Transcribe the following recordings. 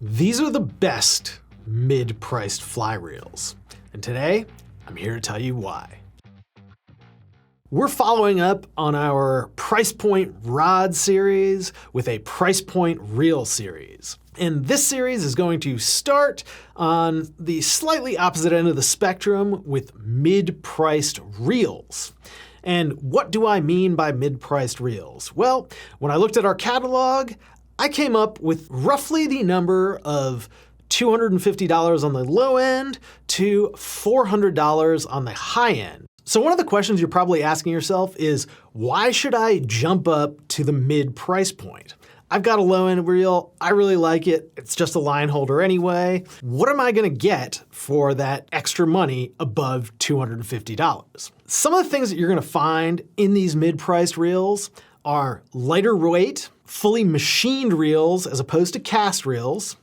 These are the best mid-priced fly reels, and today I'm here to tell you why. We're following up on our price point rod series with a price point reel series. And this series is going to start on the slightly opposite end of the spectrum with mid-priced reels. And what do I mean by mid-priced reels? Well, when I looked at our catalog, I came up with roughly the number of $250 on the low end to $400 on the high end. So one of the questions you're probably asking yourself is, why should I jump up to the mid price point? I've got a low end reel, I really like it, it's just a line holder anyway. What am I gonna get for that extra money above $250? Some of the things that you're gonna find in these mid-priced reels are lighter weight, fully machined reels as opposed to cast reels.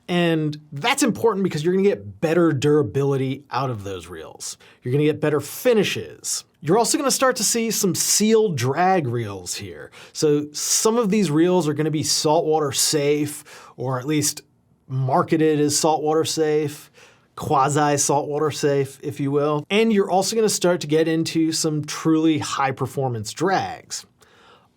And that's important because you're gonna get better durability out of those reels. You're gonna get better finishes. You're also gonna start to see some sealed drag reels here. So some of these reels are gonna be saltwater safe, or at least marketed as saltwater safe, quasi saltwater safe, if you will. And you're also gonna start to get into some truly high performance drags.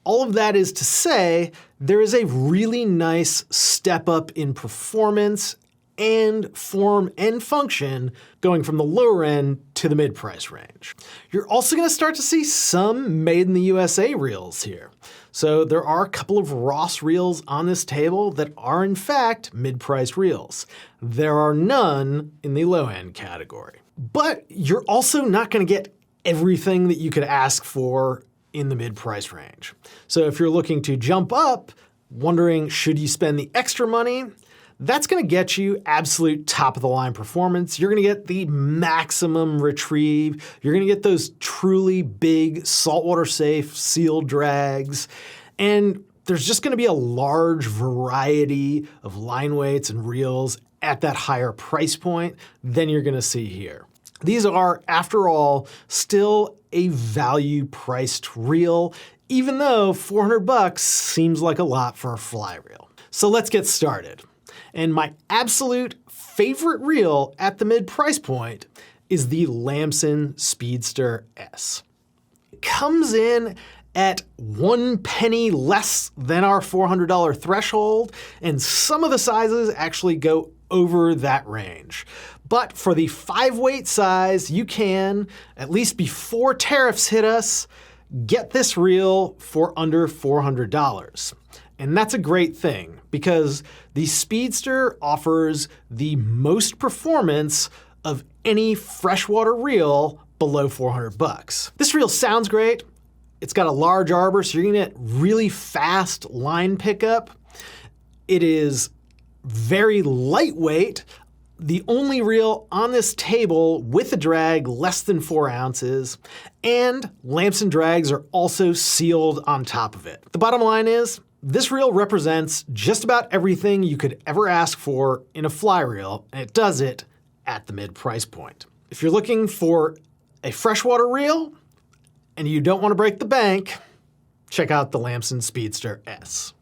All of that is to say, there is a really nice step up in performance and form and function going from the lower end to the mid-price range. You're also gonna start to see some made in the USA reels here. So there are a couple of Ross reels on this table that are in fact mid-priced reels. There are none in the low-end category. But you're also not gonna get everything that you could ask for in the mid-price range. So if you're looking to jump up, wondering should you spend the extra money, that's gonna get you absolute top of the line performance. You're gonna get the maximum retrieve. You're gonna get those truly big saltwater safe sealed drags. And there's just gonna be a large variety of line weights and reels at that higher price point than you're gonna see here. These are, after all, still a value-priced reel, even though $400 seems like a lot for a fly reel. So let's get started. And my absolute favorite reel at the mid-price point is the Lamson Speedster S. It comes in at 1 penny less than our $400 threshold, and some of the sizes actually go over that range. But for the 5-weight size, you can, at least before tariffs hit us, get this reel for under $400. And that's a great thing because the Speedster offers the most performance of any freshwater reel below $400. This reel sounds great. It's got a large arbor, so you're gonna get really fast line pickup. It is very lightweight. The only reel on this table with a drag less than 4 ounces, and Lamson drags are also sealed on top of it. The bottom line is, this reel represents just about everything you could ever ask for in a fly reel, and it does it at the mid-price point. If you're looking for a freshwater reel and you don't want to break the bank, check out the Lamson Speedster S.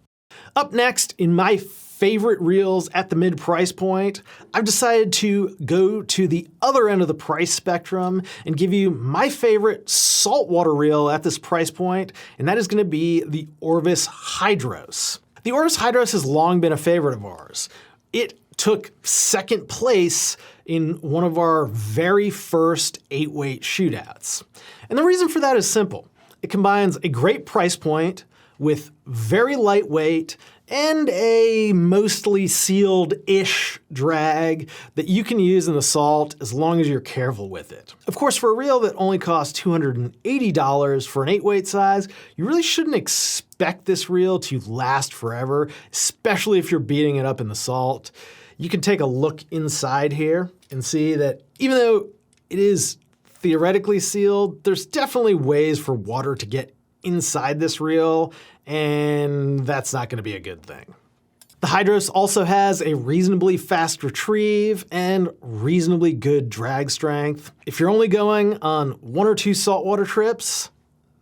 Up next, in my favorite reels at the mid-price point, I've decided to go to the other end of the price spectrum and give you my favorite saltwater reel at this price point, and that is gonna be the Orvis Hydros. The Orvis Hydros has long been a favorite of ours. It took second place in one of our very first 8-weight shootouts. And the reason for that is simple. It combines a great price point with very lightweight and a mostly sealed-ish drag that you can use in the salt as long as you're careful with it. Of course, for a reel that only costs $280 for an 8-weight size, you really shouldn't expect this reel to last forever, especially if you're beating it up in the salt. You can take a look inside here and see that even though it is theoretically sealed, there's definitely ways for water to get inside this reel, and that's not gonna be a good thing. The Hydros also has a reasonably fast retrieve and reasonably good drag strength. If you're only going on 1 or 2 saltwater trips,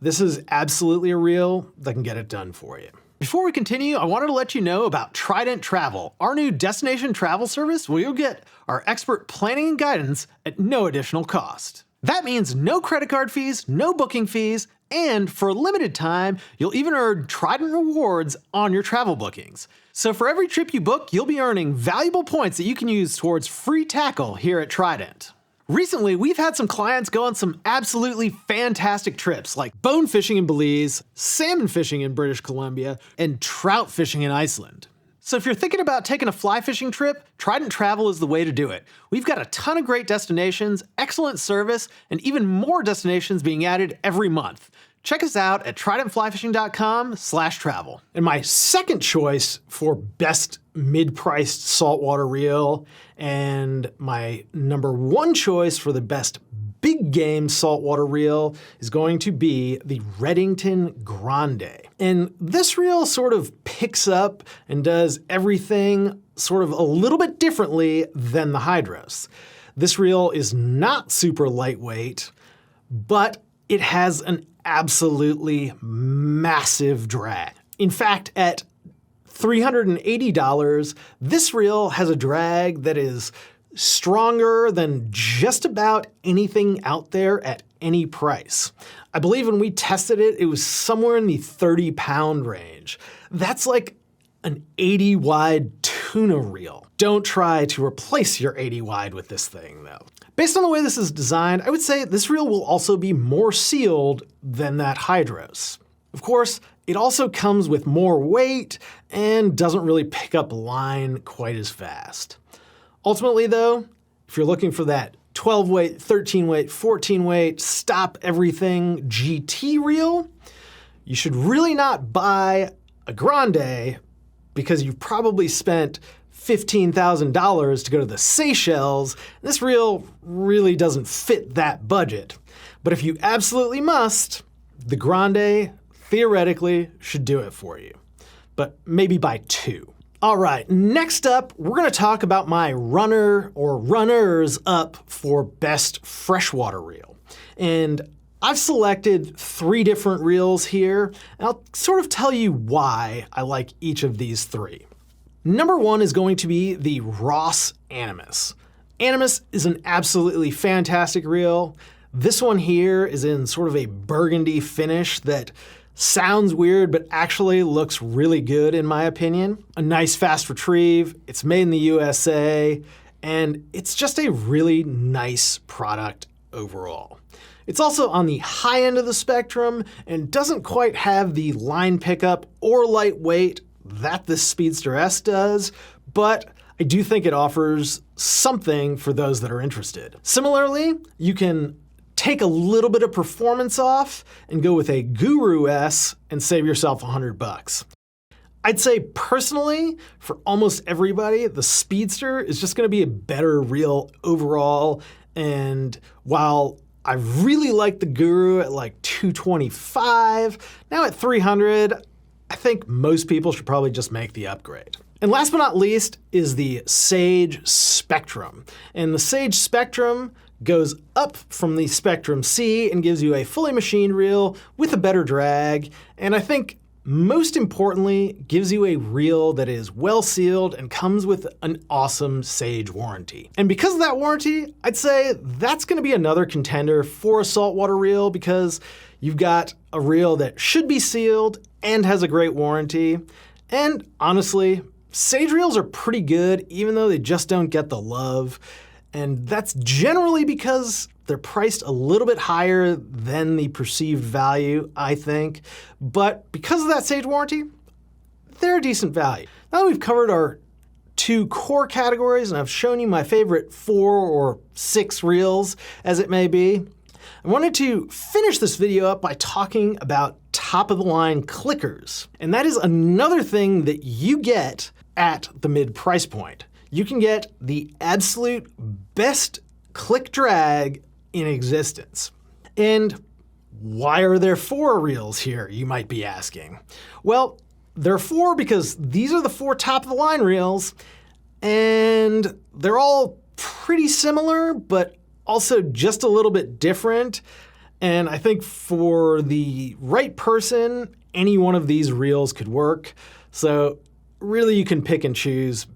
this is absolutely a reel that can get it done for you. Before we continue, I wanted to let you know about Trident Travel, our new destination travel service where you'll get our expert planning and guidance at no additional cost. That means no credit card fees, no booking fees, and for a limited time, you'll even earn Trident rewards on your travel bookings. So for every trip you book, you'll be earning valuable points that you can use towards free tackle here at Trident. Recently, we've had some clients go on some absolutely fantastic trips like bone fishing in Belize, salmon fishing in British Columbia, and trout fishing in Iceland. So if you're thinking about taking a fly fishing trip, Trident Travel is the way to do it. We've got a ton of great destinations, excellent service, and even more destinations being added every month. Check us out at tridentflyfishing.com/travel. And my second choice for best mid-priced saltwater reel and my number one choice for the best big game saltwater reel is going to be the Redington Grande. And this reel sort of picks up and does everything sort of a little bit differently than the Hydros. This reel is not super lightweight, but it has an absolutely massive drag. In fact, at $380, this reel has a drag that is stronger than just about anything out there at any price. I believe when we tested it, it was somewhere in the 30-pound range. That's like an 80 wide tuna reel. Don't try to replace your 80 wide with this thing though. Based on the way this is designed, I would say this reel will also be more sealed than that Hydros. Of course, it also comes with more weight and doesn't really pick up line quite as fast. Ultimately though, if you're looking for that 12 weight, 13 weight, 14 weight, stop everything GT reel, you should really not buy a Grande because you've probably spent $15,000 to go to the Seychelles. This reel really doesn't fit that budget. But if you absolutely must, the Grande theoretically should do it for you. But maybe buy two. All right, next up, we're gonna talk about my runner or runners up for best freshwater reel. And I've selected 3 different reels here, and I'll sort of tell you why I like each of these 3. Number 1 is going to be the Ross Animas. Animas is an absolutely fantastic reel. This one here is in sort of a burgundy finish that sounds weird, but actually looks really good in my opinion. A nice fast retrieve, it's made in the USA, and it's just a really nice product overall. It's also on the high end of the spectrum and doesn't quite have the line pickup or lightweight that this Speedster S does, but I do think it offers something for those that are interested. Similarly, you can take a little bit of performance off and go with a Guru S and save yourself $100. I'd say personally, for almost everybody, the Speedster is just gonna be a better reel overall. And while I really like the Guru at like $225, now at $300, I think most people should probably just make the upgrade. And last but not least is the Sage Spectrum. And the Sage Spectrum goes up from the Spectrum C and gives you a fully machined reel with a better drag. And I think most importantly, gives you a reel that is well sealed and comes with an awesome Sage warranty. And because of that warranty, I'd say that's gonna be another contender for a saltwater reel because you've got a reel that should be sealed and has a great warranty. And honestly, Sage reels are pretty good, even though they just don't get the love. And that's generally because they're priced a little bit higher than the perceived value, I think. But because of that Sage warranty, they're a decent value. Now that we've covered our 2 core categories and I've shown you my favorite 4 or 6 reels, as it may be, I wanted to finish this video up by talking about top-of-the-line clickers. And that is another thing that you get at the mid price point. You can get the absolute best click drag in existence. And why are there 4 reels here, you might be asking? Well, there are 4 because these are the 4 top-of-the-line reels, and they're all pretty similar, but also just a little bit different. And I think for the right person any one of these reels could work. So really you can pick and choose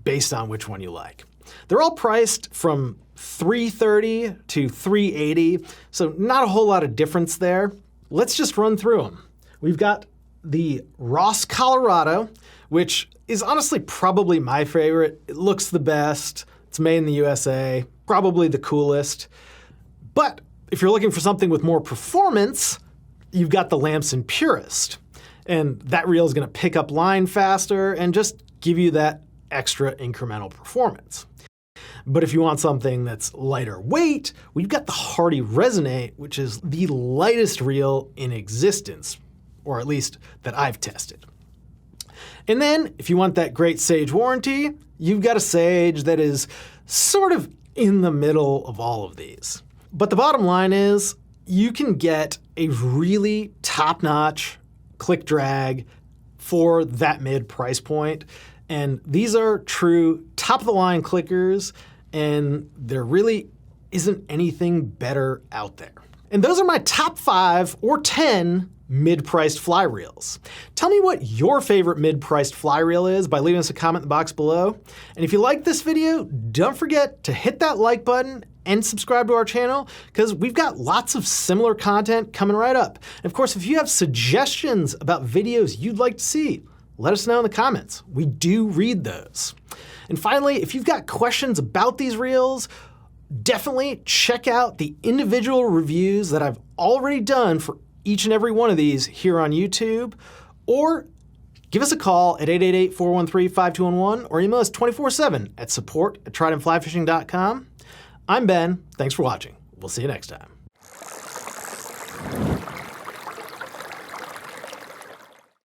based on which one you like. They're all priced from $330 to $380, so not a whole lot of difference there. Let's just run through them. We've got the Ross Colorado, which is honestly probably my favorite. It looks the best. It's made in the USA, probably the coolest. But if you're looking for something with more performance, you've got the Lamson Purist. And that reel is going to pick up line faster and just give you that extra incremental performance. But if you want something that's lighter weight, we've got the Hardy Resonate, which is the lightest reel in existence, or at least that I've tested. And then if you want that great Sage warranty, you've got a Sage that is sort of in the middle of all of these. But the bottom line is you can get a really top-notch click drag for that mid price point. And these are true top-of-the-line clickers, and there really isn't anything better out there. And those are my top 5 or 10 mid-priced fly reels. Tell me what your favorite mid-priced fly reel is by leaving us a comment in the box below. And if you like this video, don't forget to hit that like button and subscribe to our channel, because we've got lots of similar content coming right up. And of course, if you have suggestions about videos you'd like to see, let us know in the comments. We do read those. And finally, if you've got questions about these reels, definitely check out the individual reviews that I've already done for each and every one of these here on YouTube, or give us a call at 888-413-5211 or email us 24/7 at support@tridentflyfishing.com. I'm Ben. Thanks for watching. We'll see you next time.